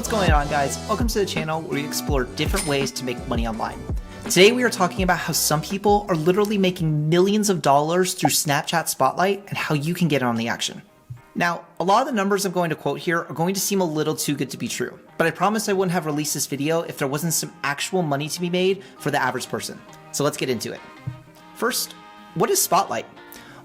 What's going on, guys? Welcome to the channel where we explore different ways to make money online. Today we are talking about how some people are literally making millions of dollars through Snapchat Spotlight and how you can get in on the action. Now, a lot of the numbers I'm going to quote here are going to seem a little too good to be true, but I promised I wouldn't have released this video if there wasn't some actual money to be made for the average person. So let's get into it. First, what is Spotlight?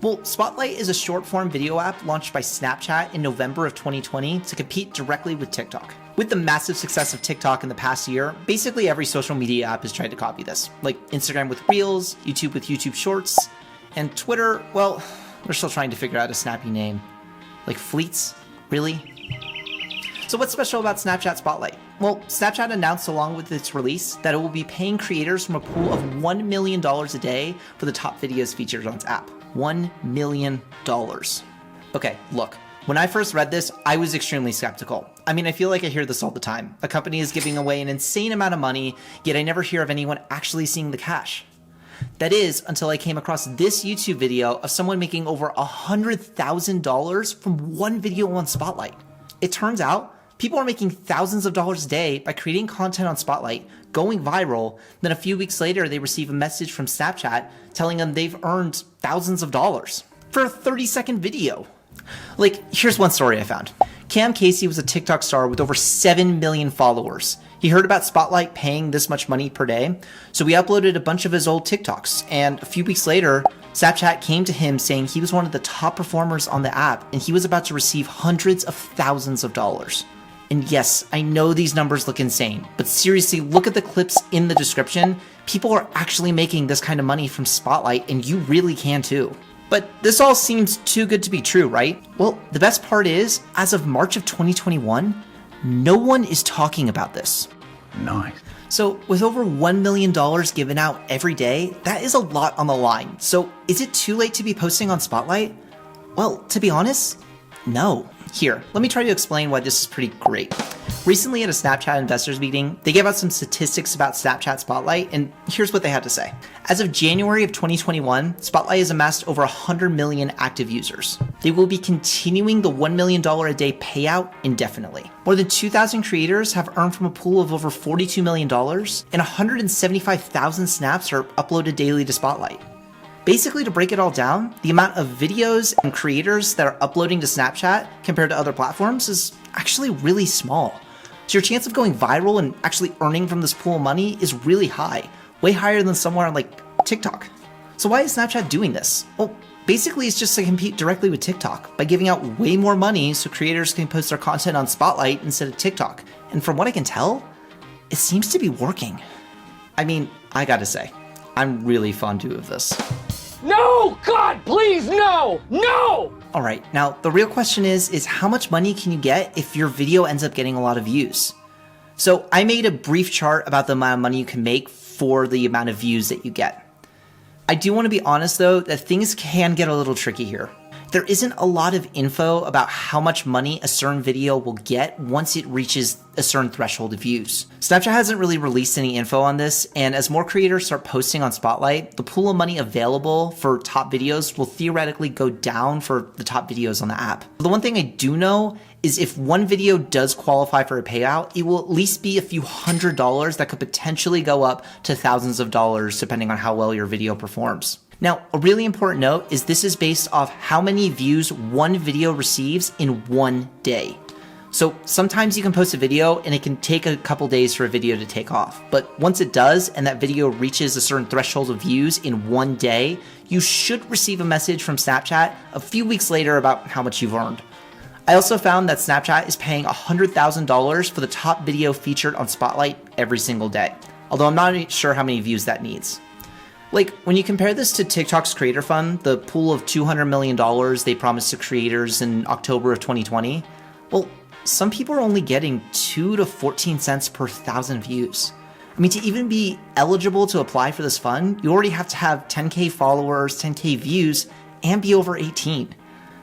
Well, Spotlight is a short-form video app launched by Snapchat in November of 2020 to compete directly with TikTok. With the massive success of TikTok in the past year, basically every social media app has tried to copy this, like Instagram with Reels, YouTube with YouTube Shorts, and Twitter, well, we're still trying to figure out a snappy name. Like Fleets? Really? So what's special about Snapchat Spotlight? Well, Snapchat announced along with its release that it will be paying creators from a pool of $1 million a day for the top videos featured on its app. $1 million. Okay, look, when I first read this, I was extremely skeptical. I mean, I feel like I hear this all the time. A company is giving away an insane amount of money, yet I never hear of anyone actually seeing the cash. That is, until I came across this YouTube video of someone making over $100,000 from one video on Spotlight. It turns out, people are making thousands of dollars a day by creating content on Spotlight, going viral, then a few weeks later they receive a message from Snapchat telling them they've earned thousands of dollars for a 30-second video. Like, here's one story I found. Cam Casey was a TikTok star with over 7 million followers. He heard about Spotlight paying this much money per day, so he uploaded a bunch of his old TikToks, and a few weeks later, Snapchat came to him saying he was one of the top performers on the app and he was about to receive hundreds of thousands of dollars. And yes, I know these numbers look insane, but seriously, look at the clips in the description. People are actually making this kind of money from Spotlight, and you really can too. But this all seems too good to be true, right? Well, the best part is, as of March of 2021, no one is talking about this. Nice. So with over $1 million given out every day, that is a lot on the line. So is it too late to be posting on Spotlight? Well, to be honest, no. Here, let me try to explain why this is pretty great. Recently at a Snapchat investors meeting, they gave out some statistics about Snapchat Spotlight, and here's what they had to say. As of January of 2021, Spotlight has amassed over 100 million active users. They will be continuing the $1 million a day payout indefinitely. More than 2,000 creators have earned from a pool of over $42 million, and 175,000 snaps are uploaded daily to Spotlight. Basically, to break it all down, the amount of videos and creators that are uploading to Snapchat compared to other platforms is actually really small. So your chance of going viral and actually earning from this pool of money is really high, way higher than somewhere like TikTok. So why is Snapchat doing this? Well, basically it's just to compete directly with TikTok by giving out way more money so creators can post their content on Spotlight instead of TikTok. And from what I can tell, it seems to be working. I mean, I gotta say, I'm really fond of this. No! God, please, no! No! All right, now the real question is how much money can you get if your video ends up getting a lot of views? So I made a brief chart about the amount of money you can make for the amount of views that you get. I do want to be honest though, that things can get a little tricky here. There isn't a lot of info about how much money a certain video will get once it reaches a certain threshold of views. Snapchat hasn't really released any info on this, and as more creators start posting on Spotlight, the pool of money available for top videos will theoretically go down for the top videos on the app. The one thing I do know is if one video does qualify for a payout, it will at least be a few $100s that could potentially go up to thousands of dollars depending on how well your video performs. Now, a really important note is this is based off how many views one video receives in one day. So sometimes you can post a video and it can take a couple days for a video to take off. But once it does and that video reaches a certain threshold of views in one day, you should receive a message from Snapchat a few weeks later about how much you've earned. I also found that Snapchat is paying $100,000 for the top video featured on Spotlight every single day, although I'm not sure how many views that needs. Like, when you compare this to TikTok's Creator Fund, the pool of $200 million they promised to creators in October of 2020, well, some people are only getting 2 to 14 cents per 1,000 views. I mean, to even be eligible to apply for this fund, you already have to have 10K followers, 10K views, and be over 18. That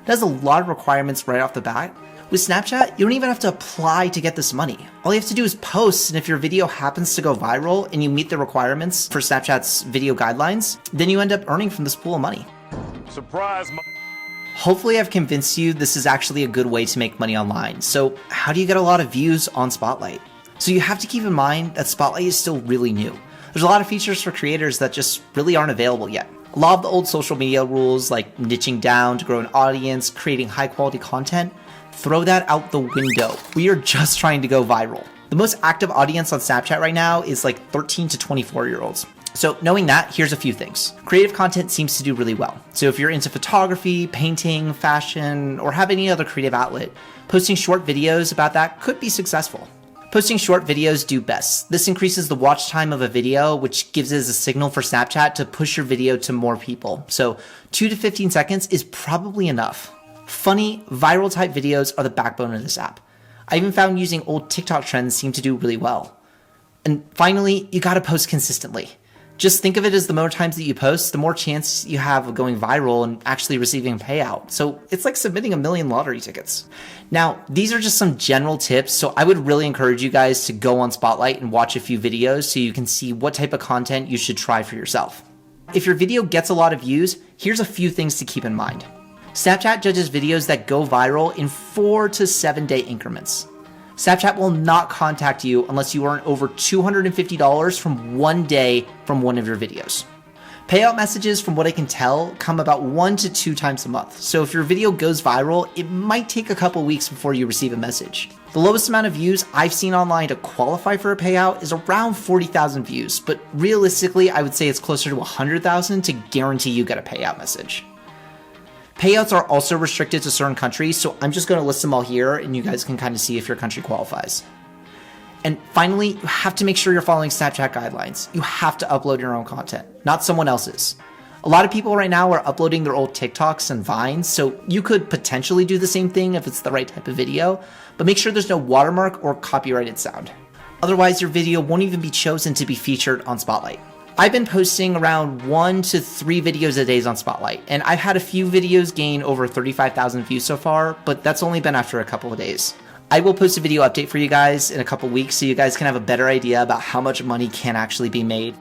has a lot of requirements right off the bat. With Snapchat, you don't even have to apply to get this money. All you have to do is post, and if your video happens to go viral and you meet the requirements for Snapchat's video guidelines, then you end up earning from this pool of money. Surprise, Hopefully I've convinced you this is actually a good way to make money online. So how do you get a lot of views on Spotlight? So you have to keep in mind that Spotlight is still really new. There's a lot of features for creators that just really aren't available yet. A lot of the old social media rules like niching down to grow an audience, creating high quality content, throw that out the window. We are just trying to go viral. The most active audience on Snapchat right now is like 13 to 24 year olds. So knowing that, here's a few things. Creative content seems to do really well. So if you're into photography, painting, fashion, or have any other creative outlet, posting short videos about that could be successful. Posting short videos do best. This increases the watch time of a video, which gives us a signal for Snapchat to push your video to more people. So 2 to 15 seconds is probably enough. Funny, viral type videos are the backbone of this app. I even found using old TikTok trends seem to do really well. And finally, you gotta post consistently. Just think of it as the more times that you post, the more chance you have of going viral and actually receiving a payout. So it's like submitting 1 million lottery tickets. Now, these are just some general tips, so I would really encourage you guys to go on Spotlight and watch a few videos so you can see what type of content you should try for yourself. If your video gets a lot of views, here's a few things to keep in mind. Snapchat judges videos that go viral in 4 to 7 day increments. Snapchat will not contact you unless you earn over $250 from 1 day from one of your videos. Payout messages, from what I can tell, come about 1 to 2 times a month. So if your video goes viral, it might take a couple weeks before you receive a message. The lowest amount of views I've seen online to qualify for a payout is around 40,000 views, but realistically, I would say it's closer to 100,000 to guarantee you get a payout message. Payouts are also restricted to certain countries, so I'm just going to list them all here and you guys can kind of see if your country qualifies. And finally, you have to make sure you're following Snapchat guidelines. You have to upload your own content, not someone else's. A lot of people right now are uploading their old TikToks and Vines, so you could potentially do the same thing if it's the right type of video, but make sure there's no watermark or copyrighted sound. Otherwise, your video won't even be chosen to be featured on Spotlight. I've been posting around 1 to 3 videos a day on Spotlight, and I've had a few videos gain over 35,000 views so far, but that's only been after a couple of days. I will post a video update for you guys in a couple weeks so you guys can have a better idea about how much money can actually be made.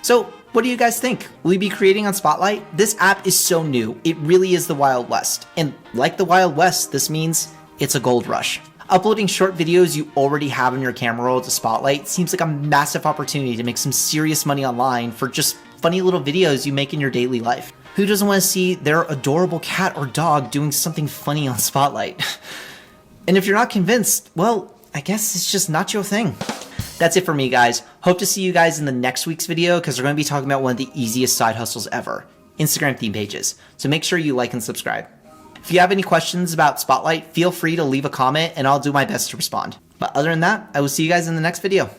So, what do you guys think? Will you be creating on Spotlight? This app is so new. It really is the Wild West. And like the Wild West, this means it's a gold rush. Uploading short videos you already have on your camera roll to Spotlight seems like a massive opportunity to make some serious money online for just funny little videos you make in your daily life. Who doesn't want to see their adorable cat or dog doing something funny on Spotlight? And if you're not convinced, well, I guess it's just not your thing. That's it for me, guys. Hope to see you guys in the next week's video because we're going to be talking about one of the easiest side hustles ever, Instagram theme pages. So make sure you like and subscribe. If you have any questions about Spotlight, feel free to leave a comment and I'll do my best to respond. But other than that, I will see you guys in the next video.